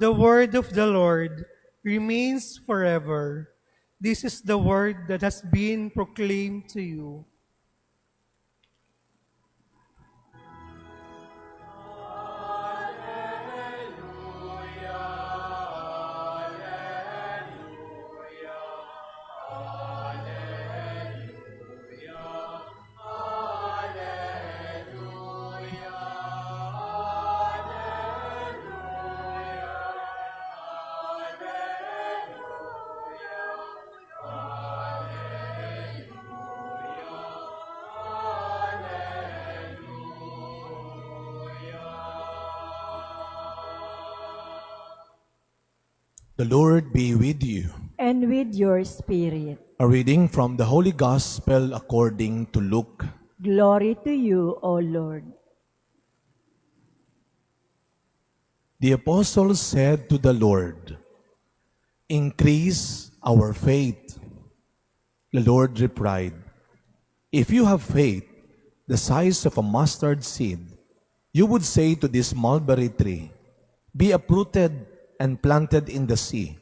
The word of the Lord remains forever. This is the word that has been proclaimed to you. The Lord be with you. And with your spirit. A reading from the Holy Gospel according to Luke. Glory to you, O Lord. The apostles said to the Lord, "Increase our faith." The Lord replied, "If you have faith the size of a mustard seed, you would say to this mulberry tree, 'Be uprooted and planted in the sea,'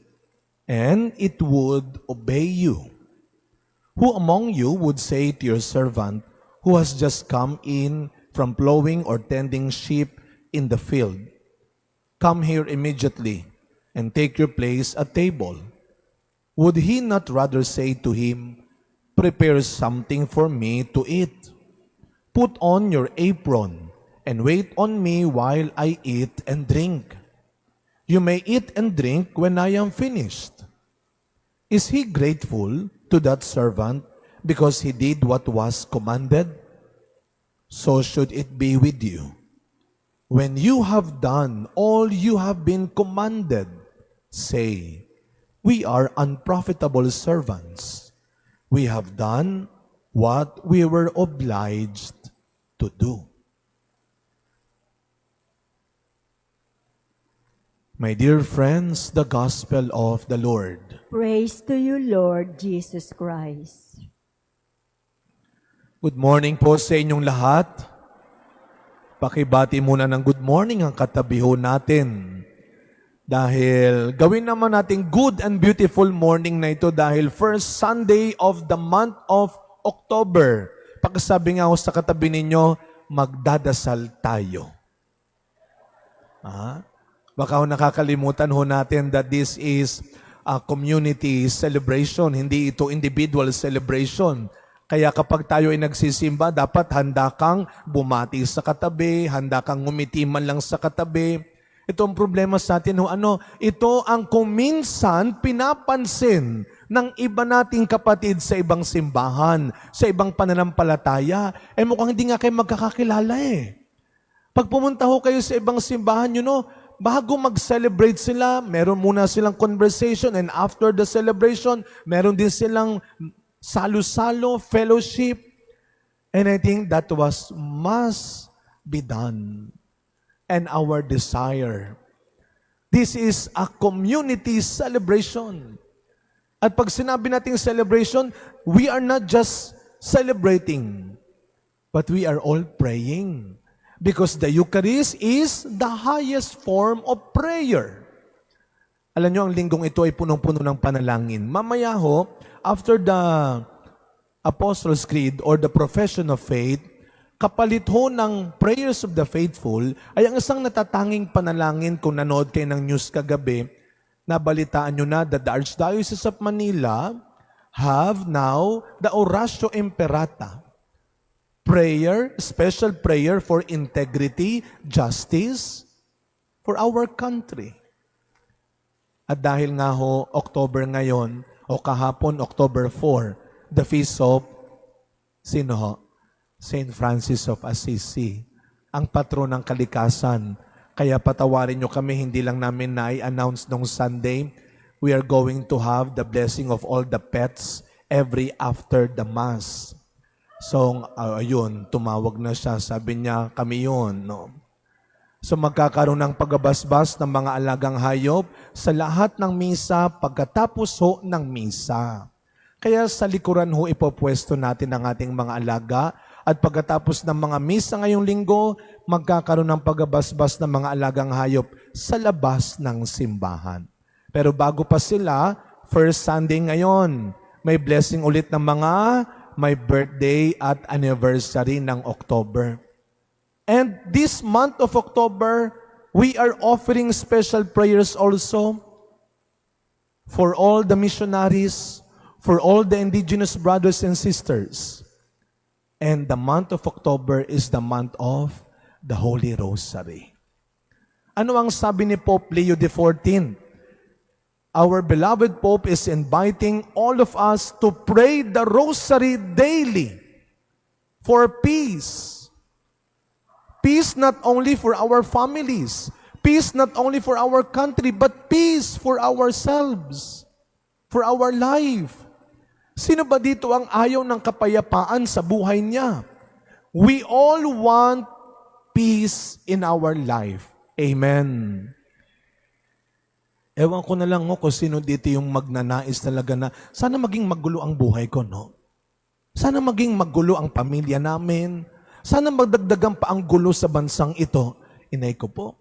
and it would obey you. Who among you would say to your servant who has just come in from plowing or tending sheep in the field, 'Come here immediately and take your place at table'? Would he not rather say to him, 'Prepare something for me to eat. Put on your apron and wait on me while I eat and drink. You may eat and drink when I am finished'? Is he grateful to that servant because he did what was commanded? So should it be with you. When you have done all you have been commanded, say, 'We are unprofitable servants. We have done what we were obliged to do.'" My dear friends, the Gospel of the Lord. Praise to you, Lord Jesus Christ. Good morning po sa inyong lahat. Pakibati muna ng good morning ang katabi ho natin. Dahil gawin naman natin good and beautiful morning na ito dahil first Sunday of the month of October. Pagkasabi nga ho sa katabi ninyo, magdadasal tayo. Baka ho nakakalimutan ho natin that this is a community celebration, hindi ito individual celebration. Kaya kapag tayo ay nagsisimba, dapat handa kang bumati sa katabi, handa kang ngumiti man lang sa katabi. Ito ang problema sa atin, ito ang kuminsan pinapansin ng iba nating kapatid sa ibang simbahan, sa ibang pananampalataya. Mukhang hindi nga kayo magkakakilala Pag pumunta ho kayo sa ibang simbahan, bago mag-celebrate sila, meron muna silang conversation, and after the celebration, meron din silang salo-salo, fellowship. And I think that must be done. And our desire. This is a community celebration. At pag sinabi nating celebration, we are not just celebrating, but we are all praying. Because the Eucharist is the highest form of prayer. Alam nyo, ang linggong ito ay punong-puno ng panalangin. Mamaya ho, after the Apostles' Creed or the Profession of Faith, kapalit ho ng Prayers of the Faithful ay ang isang natatanging panalangin. Kung nanood kayo ng news kagabi, nabalitaan nyo na that the Archdiocese of Manila have now the Oratio Imperata. Prayer, special prayer for integrity, justice, for our country. At dahil nga ho, October ngayon, o kahapon, October 4, the feast of, sino ho? Saint Francis of Assisi, ang patron ng kalikasan. Kaya patawarin nyo kami, hindi lang namin na-announce nung Sunday, we are going to have the blessing of all the pets every after the Mass. So, ayun, tumawag na siya. Sabi niya, kami yun. So, magkakaroon ng pagbabasbas ng mga alagang hayop sa lahat ng misa pagkatapos ho ng misa. Kaya sa likuran ho, ipopwesto natin ang ating mga alaga. At pagkatapos ng mga misa ngayong linggo, magkakaroon ng pagbabasbas ng mga alagang hayop sa labas ng simbahan. Pero bago pa sila, first Sunday ngayon, may blessing ulit ng mga may birthday at anniversary ng October. And this month of October, we are offering special prayers also for all the missionaries, for all the indigenous brothers and sisters. And the month of October is the month of the Holy Rosary. Ano ang sabi ni Pope Leo XIV? Our beloved Pope is inviting all of us to pray the Rosary daily for peace. Peace not only for our families, peace not only for our country, but peace for ourselves, for our life. Sino ba dito ang ayaw ng kapayapaan sa buhay niya? We all want peace in our life. Amen. Ewan ko na lang kung sino dito yung magnanais talaga na sana maging magulo ang buhay ko, no? Sana maging magulo ang pamilya namin. Sana magdagdagan pa ang gulo sa bansang ito. Inay ko po,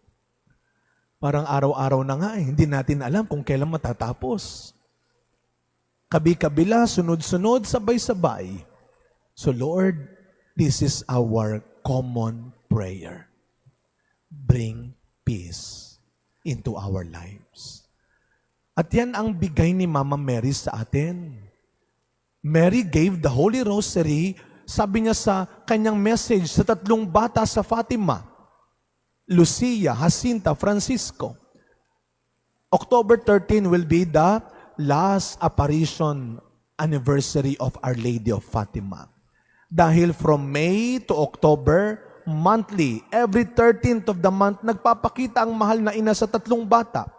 parang araw-araw na nga hindi natin alam kung kailan matatapos. Kabi-kabila, sunod-sunod, sabay-sabay. So Lord, this is our common prayer. Bring peace into our lives. At yan ang bigay ni Mama Mary sa atin. Mary gave the Holy Rosary, sabi niya sa kanyang message sa 3 bata sa Fatima, Lucia, Jacinta, Francisco. October 13 will be the last apparition anniversary of Our Lady of Fatima. Dahil from May to October, monthly, every 13th of the month, nagpapakita ang mahal na ina sa 3 bata.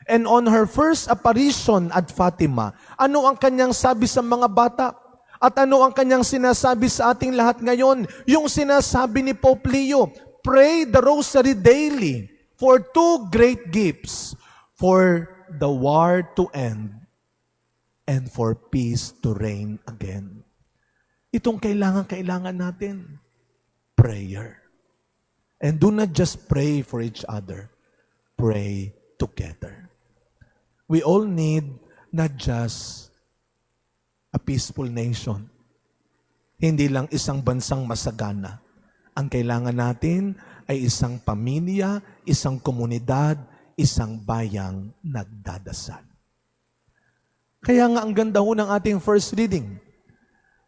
And on her first apparition at Fatima, ano ang kanyang sabi sa mga bata? At ano ang kanyang sinasabi sa ating lahat ngayon? Yung sinasabi ni Pope Leo, pray the Rosary daily for 2 great gifts, for the war to end and for peace to reign again. Itong kailangan natin, prayer. And do not just pray for each other, pray together. We all need not just a peaceful nation. Hindi lang isang bansang masagana. Ang kailangan natin ay isang pamilya, isang komunidad, isang bayang nagdadasal. Kaya nga ang ganda ho ng ating first reading.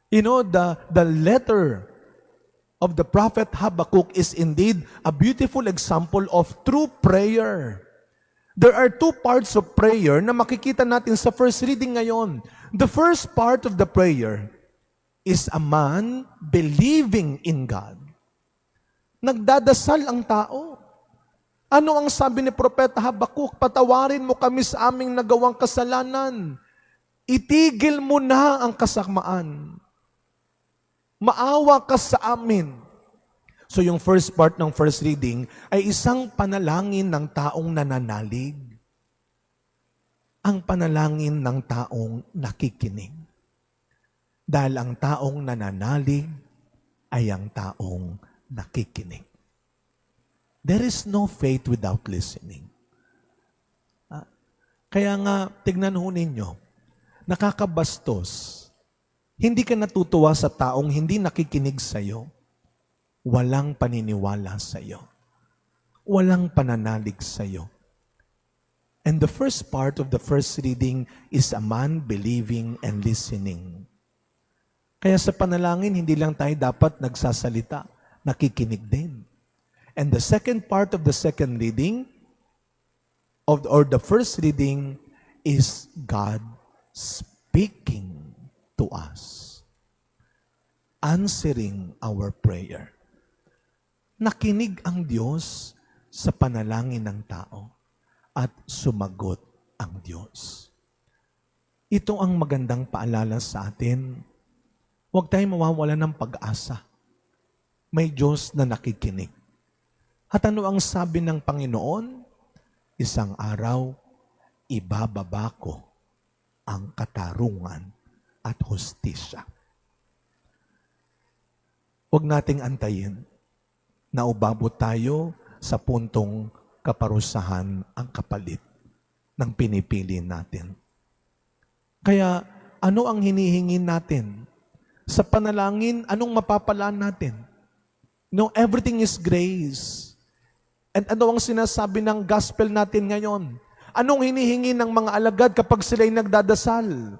You know, the letter of the prophet Habakkuk is indeed a beautiful example of true prayer. There are 2 parts of prayer na makikita natin sa first reading ngayon. The first part of the prayer is a man believing in God. Nagdadasal ang tao. Ano ang sabi ni Propeta Habakkuk? Patawarin mo kami sa aming nagawang kasalanan. Itigil mo na ang kasamaan. Maawa ka sa amin. So yung first part ng first reading ay isang panalangin ng taong nananalig. Ang panalangin ng taong nakikinig. Dahil ang taong nananalig ay ang taong nakikinig. There is no faith without listening. Kaya nga, tignan ho ninyo, nakakabastos. Hindi ka natutuwa sa taong hindi nakikinig sa'yo. Walang paniniwala sa iyo. Walang pananalig sa iyo. And the first part of the first reading is a man believing and listening. Kaya sa panalangin, hindi lang tayo dapat nagsasalita, nakikinig din. And the second part of the second reading, or the first reading, is God speaking to us. Answering our prayer. Nakinig ang Diyos sa panalangin ng tao at sumagot ang Diyos. Ito ang magandang paalala sa atin. Huwag tayong mawawala ng pag-asa. May Diyos na nakikinig. At ano ang sabi ng Panginoon? Isang araw, ibababa ko ang katarungan at hustisya. Huwag nating antayin na ubabot tayo sa puntong kaparusahan ang kapalit ng pinipili natin. Kaya, ano ang hinihingin natin? Sa panalangin, anong mapapalaan natin? No, everything is grace. And ano ang sinasabi ng gospel natin ngayon? Anong hinihingi ng mga alagad kapag sila'y nagdadasal?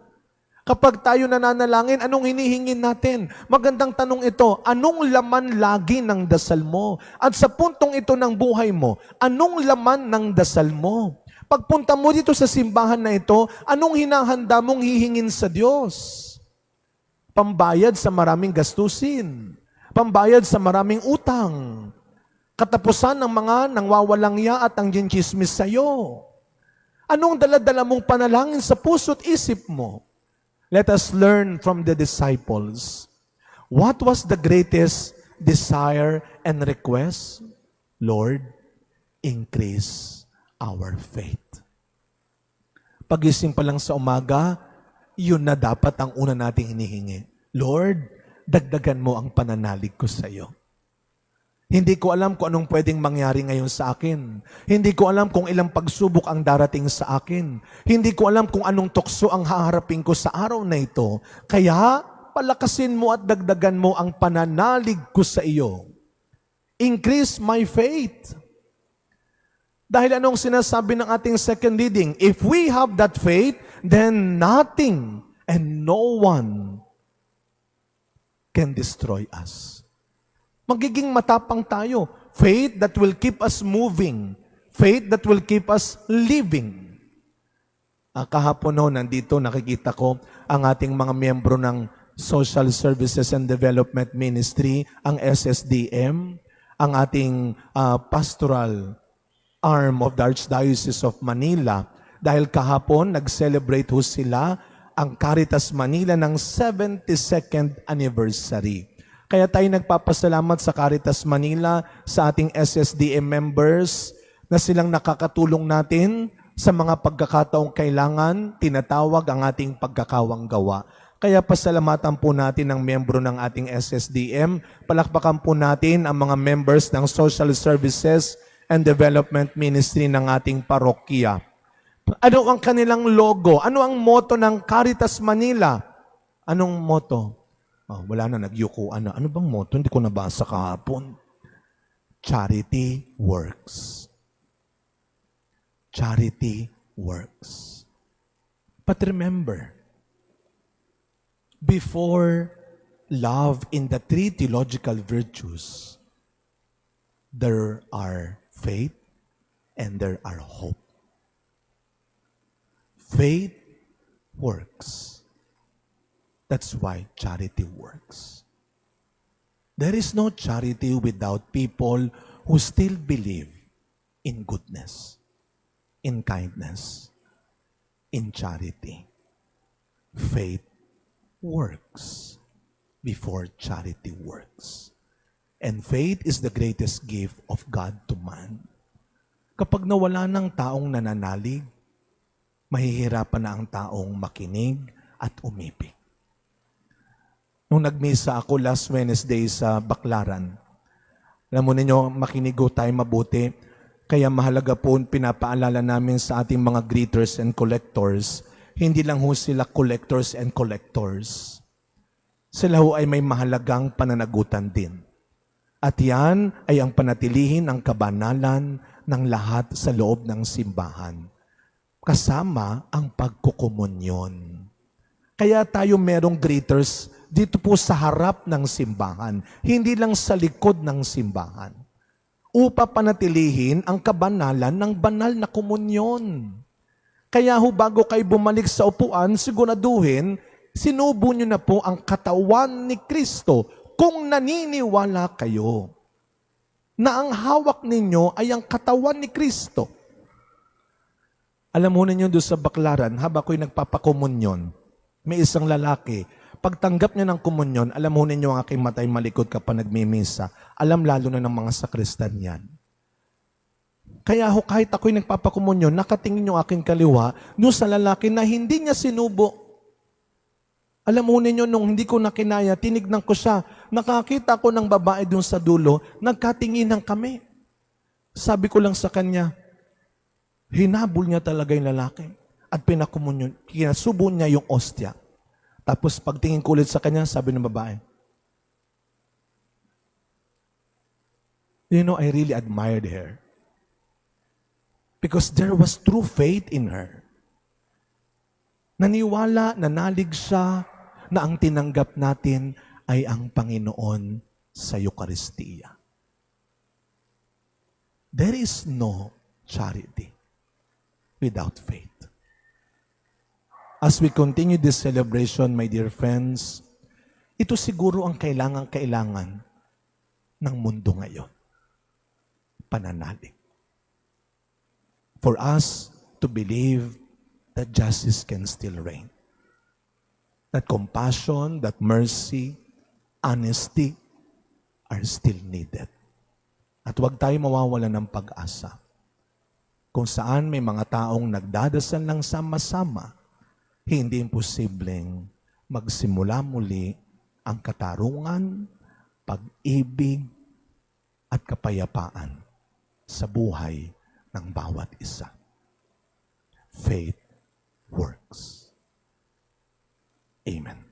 Kapag tayo nananalangin, anong hinihingin natin? Magandang tanong ito, anong laman lagi ng dasal mo? At sa puntong ito ng buhay mo, anong laman ng dasal mo? Pagpunta mo dito sa simbahan na ito, anong hinahanda mong hihingin sa Diyos? Pambayad sa maraming gastusin. Pambayad sa maraming utang. Katapusan ng mga nangwawalang ya at ang ginchismis sa'yo. Anong daladala mong panalangin sa puso't isip mo? Let us learn from the disciples. What was the greatest desire and request? Lord, increase our faith. Pagising pa lang sa umaga, yun na dapat ang una nating hinihingi. Lord, dagdagan mo ang pananalig ko sa iyo. Hindi ko alam kung anong pwedeng mangyari ngayon sa akin. Hindi ko alam kung ilang pagsubok ang darating sa akin. Hindi ko alam kung anong tukso ang haharapin ko sa araw na ito. Kaya, palakasin mo at dagdagan mo ang pananalig ko sa iyo. Increase my faith. Dahil anong sinasabi ng ating second reading? If we have that faith, then nothing and no one can destroy us. Magiging matapang tayo. Faith that will keep us moving. Faith that will keep us living. Kahapon ho, nandito nakikita ko ang ating mga miyembro ng Social Services and Development Ministry, ang SSDM, ang ating pastoral arm of the Archdiocese of Manila. Dahil kahapon, nag-celebrate ho sila ang Caritas Manila ng 72nd anniversary. Kaya tayo nagpapasalamat sa Caritas Manila, sa ating SSDM members, na silang nakakatulong natin sa mga pagkakataong kailangan, tinatawag ang ating pagkakawang gawa. Kaya pasalamatan po natin ang miyembro ng ating SSDM, palakpakan po natin ang mga members ng Social Services and Development Ministry ng ating parokya. Ano ang kanilang logo? Ano ang motto ng Caritas Manila? Anong motto? Wala na, nagyukuan na. Ano bang motto? Hindi ko nabasa kahapon. Charity works. Charity works. But remember, before love in the three theological virtues, there are faith and there are hope. Faith works. That's why charity works. There is no charity without people who still believe in goodness, in kindness, in charity. Faith works before charity works. And faith is the greatest gift of God to man. Kapag nawala ng taong nananalig, mahihirapan na ang taong makinig at umibig. Nung nagmisa ako last Wednesday sa Baclaran, alam mo ninyo, makinig tayo mabuti, kaya mahalaga po pinapaalala namin sa ating mga greeters and collectors, hindi lang ho sila collectors and collectors. Sila ho ay may mahalagang pananagutan din. At yan ay ang panatilihin ang kabanalan ng lahat sa loob ng simbahan. Kasama ang pagkukomunyon. Kaya tayo merong greeters dito po sa harap ng simbahan, hindi lang sa likod ng simbahan, upang panatilihin ang kabanalan ng banal na komunyon. Kaya ho, bago kayo bumalik sa upuan, siguraduhin, sinubo nyo na po ang katawan ni Kristo kung naniniwala kayo na ang hawak ninyo ay ang katawan ni Kristo. Alam mo ninyo doon sa Baclaran, habang ako'y nagpapakomunyon, may isang lalaki, pagtanggap niya ng komunyon, alam mo ninyo ang aking matay malikot kapag nagmimisa. Alam lalo na ng mga sakristan yan. Kaya ho, kahit ako'y nagpapakomunyon, nakatingin yung aking kaliwa doon sa lalaki na hindi niya sinubo. Alam mo ninyo, nung hindi ko nakinaya, tinignan ko siya. Nakakita ko ng babae doon sa dulo, nagkatinginan kami. Sabi ko lang sa kanya, hinabol niya talaga yung lalaki at pinakumunyon, kinasubo niya yung ostya. Tapos pagtingin ko ulit sa kanya, sabi ng babae, you know, I really admired her. Because there was true faith in her. Naniwala, nanalig siya na ang tinanggap natin ay ang Panginoon sa Eucharistia. There is no charity without faith. As we continue this celebration, my dear friends, ito siguro ang kailangan ng mundo ngayon. Pananalig. For us to believe that justice can still reign. That compassion, that mercy, honesty are still needed. At huwag tayo mawawala ng pag-asa. Kung saan may mga taong nagdadasal ng sama-sama, hindi imposibleng magsimula muli ang katarungan, pag-ibig, at kapayapaan sa buhay ng bawat isa. Faith works. Amen.